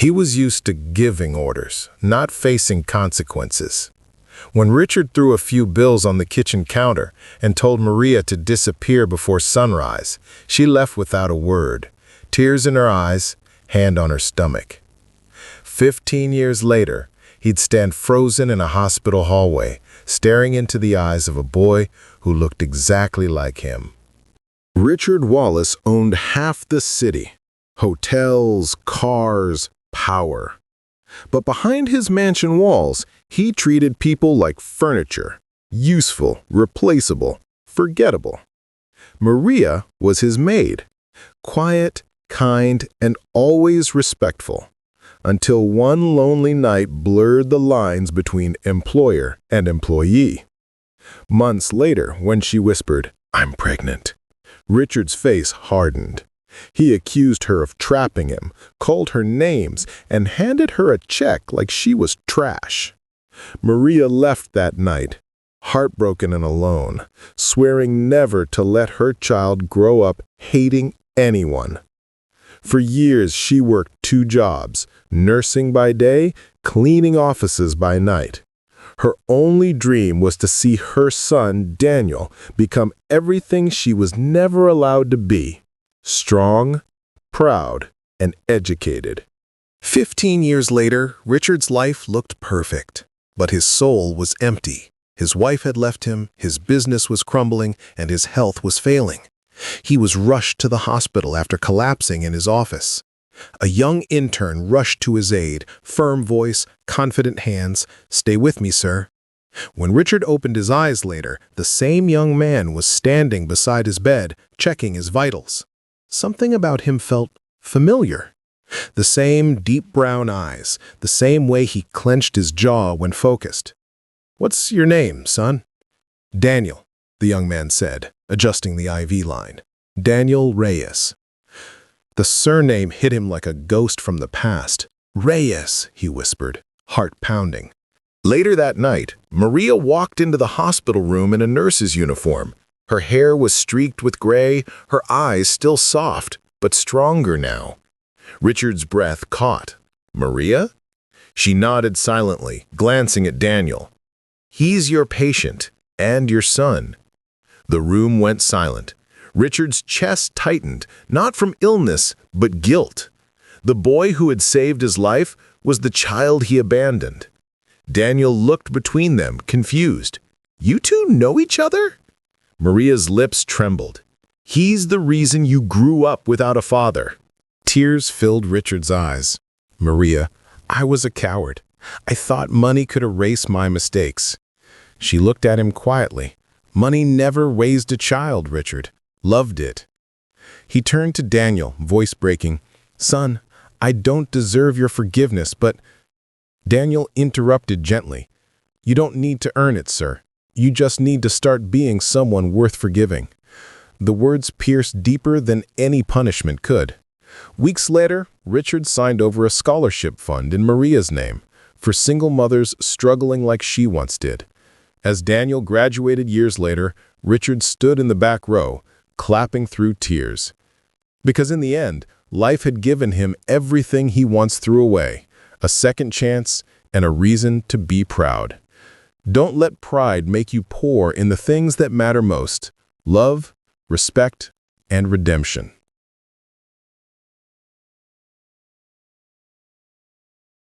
He was used to giving orders, not facing consequences. When Richard threw a few bills on the kitchen counter and told Maria to disappear before sunrise, she left without a word, tears in her eyes, hand on her stomach. 15 years later, he'd stand frozen in a hospital hallway, staring into the eyes of a boy who looked exactly like him. Richard Wallace owned half the city. Hotels, cars, power. But behind his mansion walls, he treated people like furniture, useful, replaceable, forgettable. Maria was his maid, quiet, kind, and always respectful, until one lonely night blurred the lines between employer and employee. Months later, when she whispered, "I'm pregnant," Richard's face hardened. He accused her of trapping him, called her names, and handed her a check like she was trash. Maria left that night, heartbroken and alone, swearing never to let her child grow up hating anyone. For years, she worked 2 jobs, nursing by day, cleaning offices by night. Her only dream was to see her son, Daniel, become everything she was never allowed to be: strong, proud, and educated. 15 years later, Richard's life looked perfect, but his soul was empty. His wife had left him, his business was crumbling, and his health was failing. He was rushed to the hospital after collapsing in his office. A young intern rushed to his aid, firm voice, confident hands. "Stay with me, sir." When Richard opened his eyes later, the same young man was standing beside his bed, checking his vitals. Something about him felt familiar. The same deep brown eyes, the same way he clenched his jaw when focused. "What's your name, son?" "Daniel," the young man said, adjusting the IV line. "Daniel Reyes." The surname hit him like a ghost from the past. "Reyes," he whispered, heart pounding. Later that night, Maria walked into the hospital room in a nurse's uniform. Her hair was streaked with gray, her eyes still soft, but stronger now. Richard's breath caught. "Maria?" She nodded silently, glancing at Daniel. "He's your patient, and your son." The room went silent. Richard's chest tightened, not from illness, but guilt. The boy who had saved his life was the child he abandoned. Daniel looked between them, confused. "You two know each other?" Maria's lips trembled. "He's the reason you grew up without a father." Tears filled Richard's eyes. "Maria, I was a coward. I thought money could erase my mistakes." She looked at him quietly. "Money never raised a child, Richard. Loved it." He turned to Daniel, voice breaking. "Son, I don't deserve your forgiveness, but—" Daniel interrupted gently. "You don't need to earn it, sir. You just need to start being someone worth forgiving." The words pierced deeper than any punishment could. Weeks later, Richard signed over a scholarship fund in Maria's name for single mothers struggling like she once did. As Daniel graduated years later, Richard stood in the back row, clapping through tears. Because in the end, life had given him everything he once threw away: a second chance and a reason to be proud. Don't let pride make you poor in the things that matter most: love, respect, and redemption.